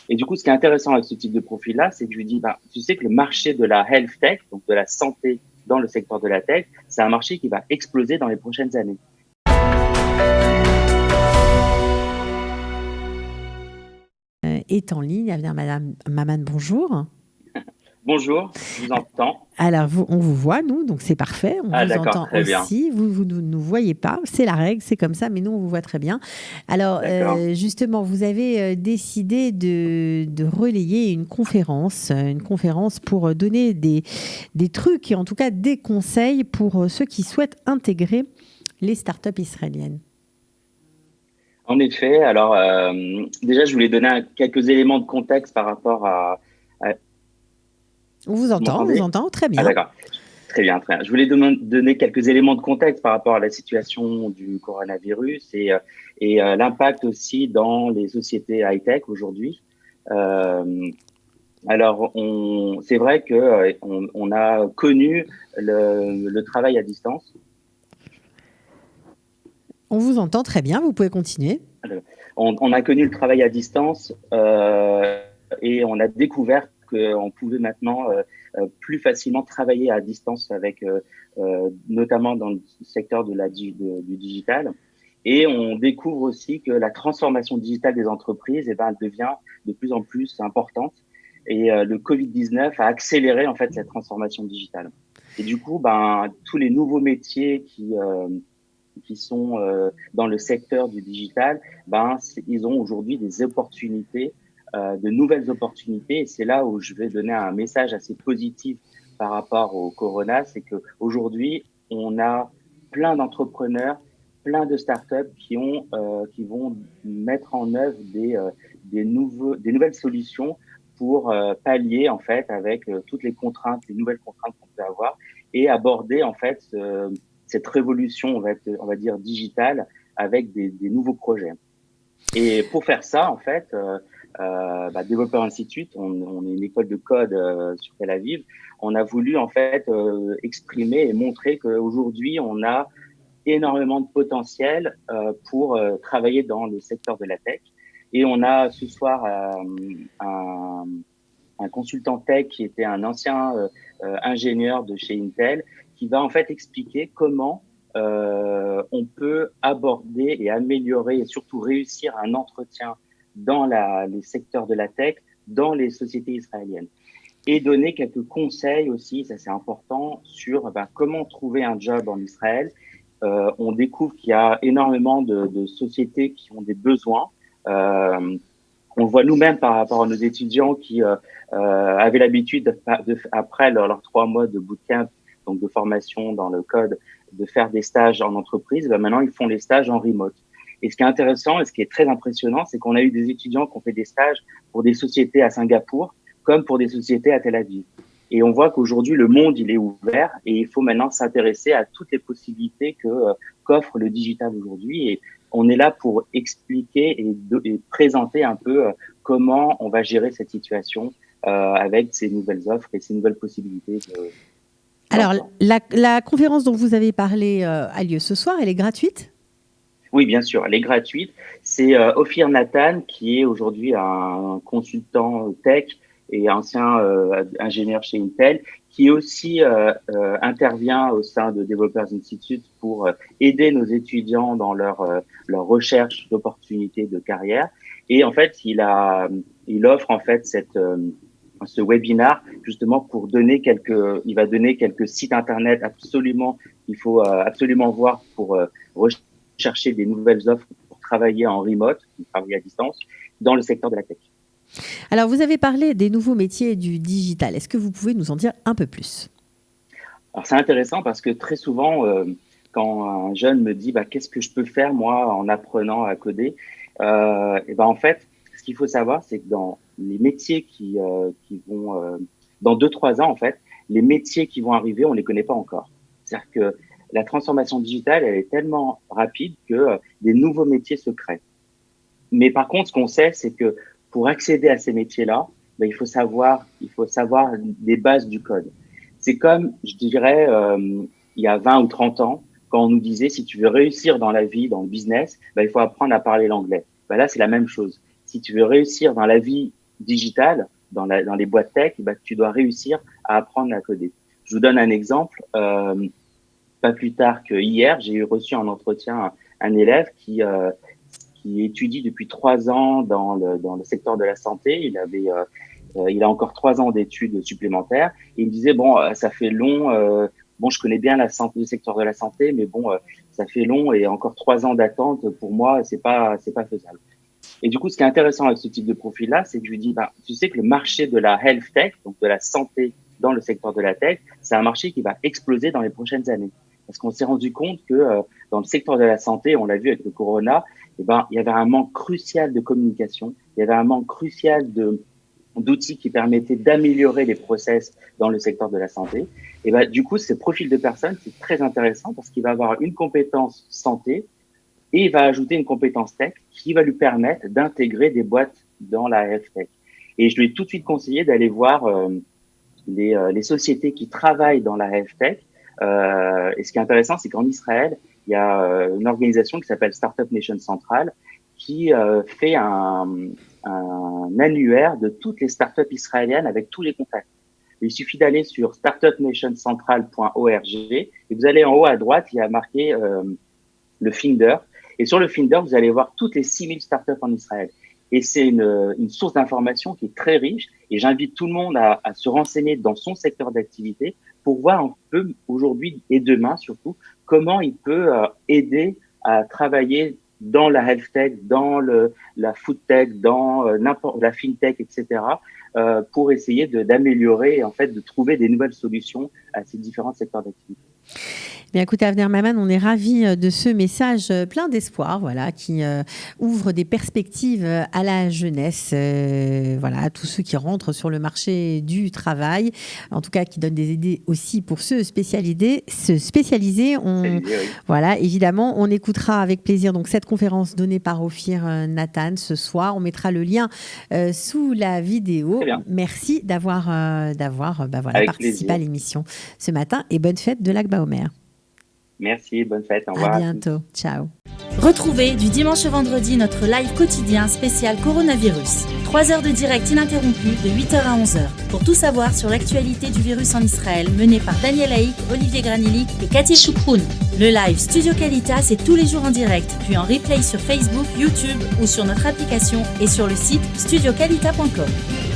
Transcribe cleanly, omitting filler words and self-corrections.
Et du coup, ce qui est intéressant avec ce type de profil-là, c'est que je lui dis, bah, tu sais que le marché de la health tech, donc de la santé dans le secteur de la tech, c'est un marché qui va exploser dans les prochaines années. Est en ligne. Elle vient Madame Maman, bonjour. Bonjour, je vous entends. Alors, on vous voit, nous, donc c'est parfait. On Ah, vous d'accord, entend très bien. aussi. Vous ne nous voyez pas. C'est la règle, c'est comme ça, mais nous, on vous voit très bien. Alors, D'accord. justement, vous avez décidé de relayer une conférence pour donner des trucs et en tout cas des conseils pour ceux qui souhaitent intégrer les startups israéliennes. En effet, alors déjà, je voulais donner quelques éléments de contexte par rapport à... Vous On vous m'entendez? entend très Ah, bien. d'accord. Très bien, très bien. Je voulais donner quelques éléments de contexte par rapport à la situation du coronavirus et l'impact aussi dans les sociétés high-tech aujourd'hui. Euh, alors, c'est vrai que on a connu le travail à distance. On vous entend très bien. Vous pouvez continuer. On a connu le travail à distance et on a découvert qu'on pouvait maintenant plus facilement travailler à distance avec, notamment dans le secteur du digital. Et on découvre aussi que la transformation digitale des entreprises, eh ben, elle devient de plus en plus importante. Et le Covid-19 a accéléré en fait cette transformation digitale. Et du coup, ben, tous les nouveaux métiers qui sont dans le secteur du digital, ben, ils ont aujourd'hui des opportunités, de nouvelles opportunités. Et c'est là où je vais donner un message assez positif par rapport au Corona, c'est qu'aujourd'hui, on a plein d'entrepreneurs, plein de startups qui vont mettre en œuvre des nouvelles solutions pour pallier en fait avec toutes les contraintes, les nouvelles contraintes qu'on peut avoir et aborder en fait cette révolution, on va dire digitale, avec des nouveaux projets. Et pour faire ça, en fait, Developer Institute, on est une école de code sur Tel Aviv. On a voulu en fait exprimer et montrer qu'aujourd'hui, on a énormément de potentiel pour travailler dans le secteur de la tech. Et on a ce soir un, un consultant tech qui était un ancien ingénieur de chez Intel, qui va en fait expliquer comment on peut aborder et améliorer et surtout réussir un entretien dans les secteurs de la tech, dans les sociétés israéliennes. Et donner quelques conseils aussi, ça c'est important, sur comment trouver un job en Israël. On découvre qu'il y a énormément de sociétés qui ont des besoins. Euh, on le voit nous-mêmes par rapport à nos étudiants qui avaient l'habitude, après leurs 3 mois de bootcamp, donc de formation dans le code, de faire des stages en entreprise. Ben maintenant, ils font les stages en remote. Et ce qui est intéressant et ce qui est très impressionnant, c'est qu'on a eu des étudiants qui ont fait des stages pour des sociétés à Singapour, comme pour des sociétés à Tel Aviv. Et on voit qu'aujourd'hui, le monde, il est ouvert et il faut maintenant s'intéresser à toutes les possibilités qu'offre le digital aujourd'hui. Et on est là pour expliquer et présenter un peu comment on va gérer cette situation avec ces nouvelles offres et ces nouvelles possibilités Alors, d'emploi. la conférence dont vous avez parlé a lieu ce soir. Elle est gratuite. Oui, bien sûr, elle est gratuite. C'est Ophir Nathan, qui est aujourd'hui un consultant tech et ancien ingénieur chez Intel, qui aussi intervient au sein de Developers Institute pour aider nos étudiants dans leur recherche d'opportunités de carrière. Et en fait, il offre en fait ce webinar justement pour il va donner quelques sites internet absolument, il faut absolument voir pour chercher des nouvelles offres pour travailler en remote, travailler à distance, dans le secteur de la tech. Alors, vous avez parlé des nouveaux métiers du digital. Est-ce que vous pouvez nous en dire un peu plus? Alors c'est intéressant parce que très souvent, quand un jeune me dit qu'est-ce que je peux faire moi en apprenant à coder, et en fait, ce qu'il faut savoir, c'est que dans les métiers qui vont dans 2-3 ans en fait, les métiers qui vont arriver, on les connaît pas encore. C'est-à-dire que la transformation digitale, elle est tellement rapide que des nouveaux métiers se créent. Mais par contre, ce qu'on sait, c'est que pour accéder à ces métiers-là, il faut savoir les bases du code. C'est comme, je dirais, il y a 20 ou 30 ans, quand on nous disait, si tu veux réussir dans la vie, dans le business, il faut apprendre à parler l'anglais. Là, c'est la même chose. Si tu veux réussir dans la vie digitales, dans les boîtes tech, tu dois réussir à apprendre à coder. Je vous donne un exemple. Pas plus tard que hier, j'ai reçu en entretien un élève qui étudie depuis 3 ans dans le secteur de la santé. Il a encore 3 ans d'études supplémentaires. Et il me disait, bon, ça fait long. Bon, je connais bien le secteur de la santé, mais bon, ça fait long et encore 3 ans d'attente. Pour moi, c'est pas faisable. Et du coup, ce qui est intéressant avec ce type de profil-là, c'est que je lui dis, tu sais que le marché de la health tech, donc de la santé dans le secteur de la tech, c'est un marché qui va exploser dans les prochaines années. Parce qu'on s'est rendu compte que dans le secteur de la santé, on l'a vu avec le corona, il y avait un manque crucial de communication, il y avait un manque crucial d'outils qui permettaient d'améliorer les process dans le secteur de la santé. Et du coup, ce profil de personne, c'est très intéressant parce qu'il va avoir une compétence santé et il va ajouter une compétence tech qui va lui permettre d'intégrer des boîtes dans la health tech. Et je lui ai tout de suite conseillé d'aller voir les sociétés qui travaillent dans la health tech. Et ce qui est intéressant, c'est qu'en Israël, il y a une organisation qui s'appelle Startup Nation Central qui fait un annuaire de toutes les startups israéliennes avec tous les contacts. Il suffit d'aller sur startupnationcentral.org et vous allez en haut à droite, il y a marqué le Finder. Et sur le Finder, vous allez voir toutes les 6000 startups en Israël. Et c'est une source d'information qui est très riche. Et j'invite tout le monde à se renseigner dans son secteur d'activité pour voir un peu aujourd'hui et demain surtout comment il peut aider à travailler dans la health tech, dans la food tech, dans la fintech, etc. Pour essayer d'améliorer et en fait de trouver des nouvelles solutions à ces différents secteurs d'activité. Bien, écoute, Avner Maman, on est ravis de ce message plein d'espoir, voilà, qui ouvre des perspectives à la jeunesse, voilà, à tous ceux qui rentrent sur le marché du travail, en tout cas qui donne des idées aussi pour se spécialiser. Voilà, évidemment, on écoutera avec plaisir donc cette conférence donnée par Ophir Nathan ce soir. On mettra le lien sous la vidéo. Merci d'avoir participé à l'émission ce matin et bonne fête de l'Akba Omer. Merci, bonne fête, au revoir. À bientôt, ciao. Retrouvez du dimanche au vendredi notre live quotidien spécial coronavirus. 3 heures de direct ininterrompu de 8h à 11h. Pour tout savoir sur l'actualité du virus en Israël, mené par Daniel Haïk, Olivier Granillic et Cathy Choukroun. Le live Studio Qualitas est tous les jours en direct, puis en replay sur Facebook, YouTube ou sur notre application et sur le site studioqualita.com.